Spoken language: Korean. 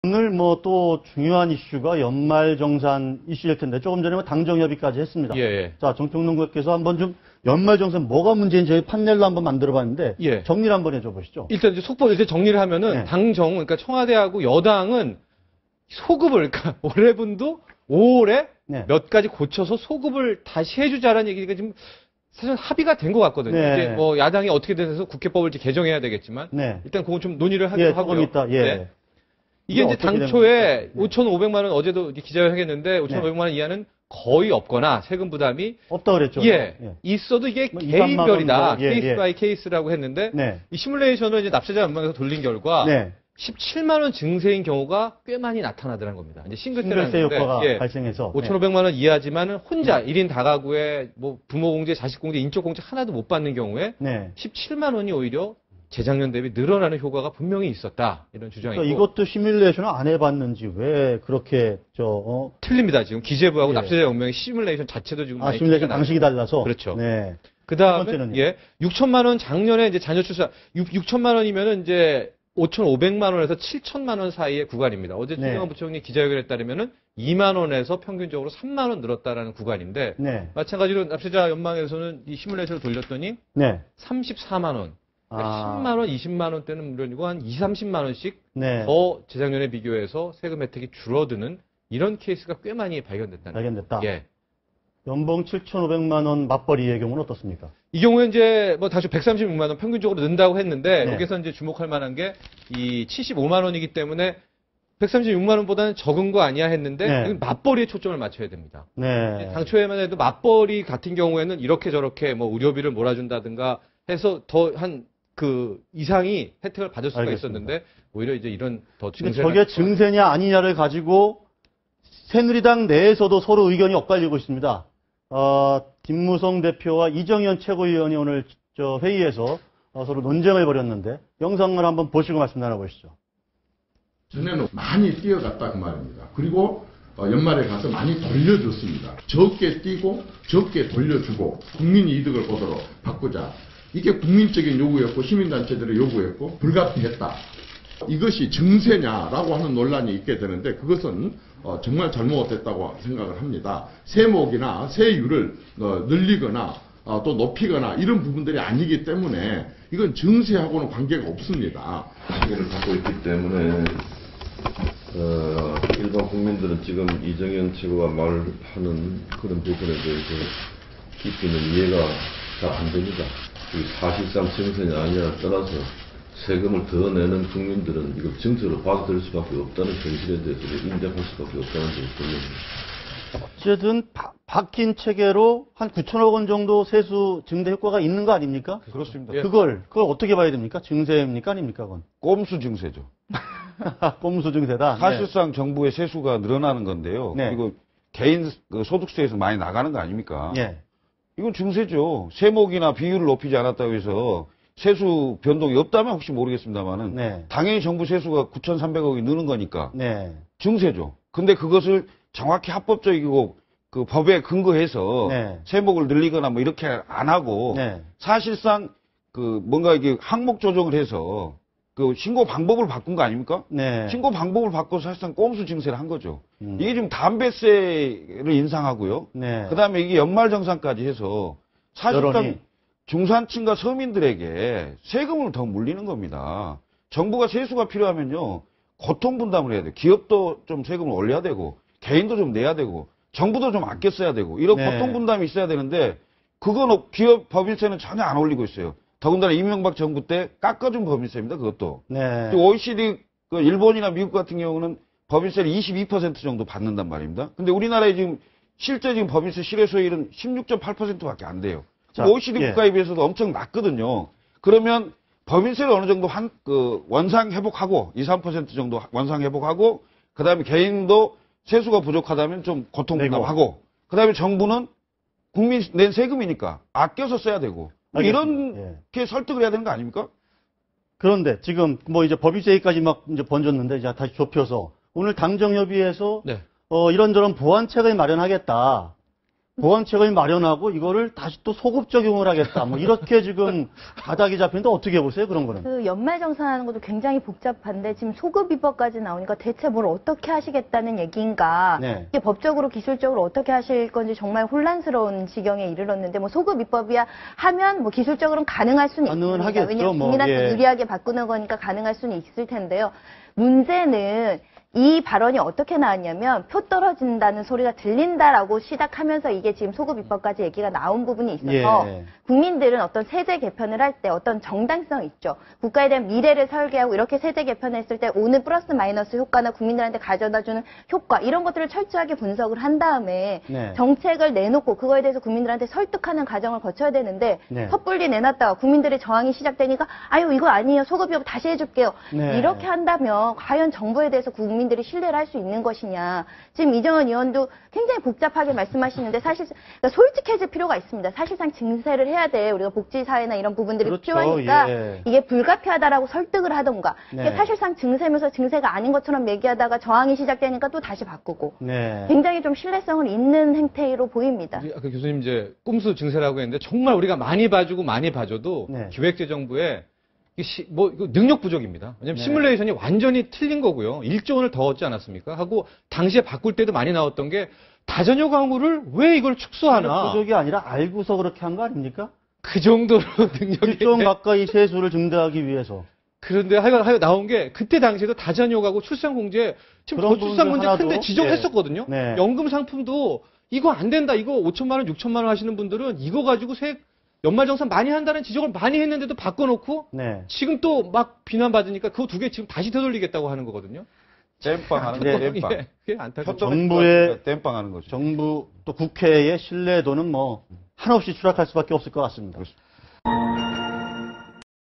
오늘 뭐 또 중요한 이슈가 연말정산 이슈일 텐데 조금 전에 뭐 당정협의까지 했습니다. 예. 자, 정평론 의원께서 한번 좀 연말정산 뭐가 문제인지 저희 판넬로 한번 만들어봤는데 예. 정리를 한번 해줘 보시죠. 일단 이제 속보 이제 정리를 하면은 네. 당정 그러니까 청와대하고 여당은 소급을 그러니까 올해분도 5월에 네. 몇 가지 고쳐서 소급을 다시 해주자라는 얘기가 지금 사실 합의가 된 것 같거든요. 네. 이제 뭐 야당이 어떻게 돼서 국회법을 이제 개정해야 되겠지만 네. 일단 그건 좀 논의를 하기로 예, 하고요. 조금 있다. 예. 네. 이게 이제 어떻게 된 당초에 겁니까? 네. 5,500만 원 어제도 기자회견 했는데 5,500만 원 이하는 거의 없거나 세금 부담이 없다 그랬죠. 예, 있어도 이게 뭐 2, 3만 개인별이다. 원 정도. 예, 케이스 예. 바이 케이스라고 했는데 네. 이 시뮬레이션을 이제 납세자 연방에서 돌린 결과 네. 17만 원 증세인 경우가 꽤 많이 나타나더라는 겁니다. 이제 싱글세라는 싱글세 효과가 예, 발생해서 5,500만 원 이하지만은 혼자 1인 다가구에 뭐 부모 공제, 자식 공제, 인적 공제 하나도 못 받는 경우에 네. 17만 원이 오히려 재작년 대비 늘어나는 효과가 분명히 있었다. 이런 주장이고. 그러니까 이것도 시뮬레이션을 안 해봤는지 왜 그렇게 틀립니다. 지금 기재부하고 예. 납세자 연맹의 시뮬레이션 자체도 지금 많이 시뮬레이션 틀리게 방식이 나와요. 달라서 그렇죠. 네. 그 다음에, 첫 번째는요? 예, 6천만 원 작년에 이제 자녀 출산, 6천만 원이면은 이제 5,500만 원에서 7천만 원 사이의 구간입니다. 어제 네. 최경환 부총리 기자회견에 따르면은 2만 원에서 평균적으로 3만 원 늘었다라는 구간인데, 네. 마찬가지로 납세자 연방에서는 이 시뮬레이션을 돌렸더니 네. 34만 원, 그러니까 10만 원, 20만 원대는 물론이고 한 2, 30만 원씩 네. 더 재작년에 비교해서 세금 혜택이 줄어드는 이런 케이스가 꽤 많이 발견됐다는 발견됐다. 예. 연봉 7,500만 원 맞벌이의 경우는 어떻습니까? 이 경우에 이제 뭐 다시 136만 원 평균적으로 는다고 했는데 네. 여기서 이제 주목할 만한 게 이 75만 원이기 때문에 136만 원보다는 적은 거 아니야 했는데 네. 이건 맞벌이에 초점을 맞춰야 됩니다. 네. 당초에만 해도 맞벌이 같은 경우에는 이렇게 저렇게 뭐 의료비를 몰아준다든가 해서 더 한 그 이상이 혜택을 받을 수가 알겠습니다. 있었는데 오히려 이제 이런 더 근데 증세 저게 증세냐 아니냐를 가지고 새누리당 내에서도 서로 의견이 엇갈리고 있습니다. 김무성 대표와 이정현 최고위원이 오늘 저 회의에서 서로 논쟁을 벌였는데 영상을 한번 보시고 말씀 나눠보시죠. 전에는 많이 뛰어갔다 그 말입니다. 그리고 연말에 가서 많이 돌려줬습니다. 적게 뛰고 적게 돌려주고 국민 이득을 보도록 바꾸자. 이게 국민적인 요구였고 시민단체들의 요구였고 불가피했다. 이것이 증세냐라고 하는 논란이 있게 되는데 그것은 정말 잘못됐다고 생각을 합니다. 세목이나 세율을 늘리거나 또 높이거나 이런 부분들이 아니기 때문에 이건 증세하고는 관계가 없습니다. 시기를 갖고 있기 때문에 일반 국민들은 지금 이정현 최고가 말하는 그런 부분에 대해서 깊이는 이해가 잘 안 됩니다. 사실상 증세냐 아니냐를 떠나서 세금을 더 내는 국민들은 이걸 증세로 받아들일 수밖에 없다는 현실에 대해서 인정할 수밖에 없다는 점이 분명합니다. 어쨌든 바뀐 체계로 한 9천억 원 정도 세수 증대 효과가 있는 거 아닙니까? 그렇습니다. 예. 그걸 어떻게 봐야 됩니까? 증세입니까? 아닙니까? 그건 꼼수 증세죠. 꼼수 증세다. 사실상 정부의 세수가 늘어나는 건데요. 네. 그리고 개인 소득세에서 많이 나가는 거 아닙니까? 예. 이건 증세죠. 세목이나 비율을 높이지 않았다고 해서 세수 변동이 없다면 혹시 모르겠습니다만은 네. 당연히 정부 세수가 9,300억이 느는 거니까 네. 증세죠. 근데 그것을 정확히 합법적이고 그 법에 근거해서 네. 세목을 늘리거나 뭐 이렇게 안 하고 네. 사실상 그 뭔가 이게 항목 조정을 해서 그 신고 방법을 바꾼 거 아닙니까? 네. 신고 방법을 바꿔서 사실상 꼼수 증세를 한 거죠. 음. 이게 지금 담배세를 인상하고요. 네. 그다음에 이게 연말정산까지 해서 사실상 여론이. 중산층과 서민들에게 세금을 더 물리는 겁니다. 정부가 세수가 필요하면요. 고통 분담을 해야 돼요. 기업도 좀 세금을 올려야 되고 개인도 좀 내야 되고 정부도 좀 아껴 써야 되고 이런 네. 고통 분담이 있어야 되는데 그건 기업 법인세는 전혀 안 올리고 있어요. 더군다나 이명박 정부 때 깎아준 법인세입니다. 그것도. 네. OECD 그 일본이나 미국 같은 경우는 법인세를 22% 정도 받는단 말입니다. 근데 우리나라에 지금 실제 지금 법인세 실효소율은 16.8%밖에 안 돼요. 자, OECD 예. 국가에 비해서도 엄청 낮거든요. 그러면 법인세를 어느 정도 원상 회복하고 2, 3% 정도 원상 회복하고 그다음에 개인도 세수가 부족하다면 좀 고통 분담하고 그다음에 정부는 국민 낸 세금이니까 아껴서 써야 되고 뭐 알겠습니다. 이렇게 설득을 해야 되는 거 아닙니까? 그런데 지금 뭐 이제 법인세 얘기까지 막 이제 번졌는데 이제 다시 좁혀서 오늘 당정협의에서 네. 이런저런 보완책을 마련하겠다. 보완책을 마련하고 이거를 다시 또 소급 적용을 하겠다. 뭐 이렇게 지금 바닥이 잡히는데 어떻게 보세요? 그런 거는. 그 연말정산하는 것도 굉장히 복잡한데 지금 소급 입법까지 나오니까 대체 뭘 어떻게 하시겠다는 얘기인가? 네. 이게 법적으로 기술적으로 어떻게 하실 건지 정말 혼란스러운 지경에 이르렀는데 뭐 소급 입법이야 하면 뭐 기술적으로는 가능할 수는 가능은 있습니다. 하겠죠. 왜냐하면 뭐, 국민한테 예. 유리하게 바꾸는 거니까 가능할 수는 있을 텐데요. 문제는 이 발언이 어떻게 나왔냐면 표 떨어진다는 소리가 들린다라고 시작하면서 이게 지금 소급 입법까지 얘기가 나온 부분이 있어서 예. 국민들은 어떤 세제 개편을 할 때 어떤 정당성 있죠. 국가에 대한 미래를 설계하고 이렇게 세제 개편했을 때 오는 플러스 마이너스 효과나 국민들한테 가져다주는 효과 이런 것들을 철저하게 분석을 한 다음에 네. 정책을 내놓고 그거에 대해서 국민들한테 설득하는 과정을 거쳐야 되는데 네. 섣불리 내놨다가 국민들의 저항이 시작되니까 아유 이거 아니에요. 소급 입법 다시 해줄게요. 네. 이렇게 한다면 과연 정부에 대해서 국민들이 신뢰를 할 수 있는 것이냐. 지금 이정현 의원도 굉장히 복잡하게 말씀하시는데 사실 그러니까 솔직해질 필요가 있습니다. 사실상 증세를 해야 돼. 우리가 복지사회나 이런 부분들이 그렇죠. 필요하니까 예. 이게 불가피하다라고 설득을 하던가. 네. 이게 사실상 증세면서 증세가 아닌 것처럼 얘기하다가 저항이 시작되니까 또 다시 바꾸고. 네. 굉장히 좀 신뢰성을 잃는 행태로 보입니다. 우리 아까 교수님 이제 꼼수 증세라고 했는데 정말 우리가 많이 봐주고 많이 봐줘도 네. 기획재정부에 이거 능력 부족입니다. 왜냐면 네. 시뮬레이션이 완전히 틀린 거고요. 1조 원을 더 얻지 않았습니까? 하고 당시에 바꿀 때도 많이 나왔던 게 다전효 강우를 왜 이걸 축소하나? 부족이 아니라 알고서 그렇게 한 거 아닙니까? 그 정도로 능력이 1조 원 가까이 세수를 증대하기 위해서. 그런데 하여 나온 게 그때 당시에도 다전효가고 출산공제 지금 그런 저출산 문제 부분들 큰데 하나도, 지적했었거든요. 네. 연금 상품도 이거 안 된다. 이거 5천만 원, 6천만 원 하시는 분들은 이거 가지고 연말정산 많이 한다는 지적을 많이 했는데도 바꿔놓고 네. 지금 또 막 비난받으니까 그거 두 개 지금 다시 되돌리겠다고 하는 거거든요. 땜빵 하는 네. 거죠, 땜빵. 그게 안타깝죠. 정부의 땜빵 하는 거죠. 정부 또 국회의 신뢰도는 뭐 한없이 추락할 수밖에 없을 것 같습니다. 그렇습니다.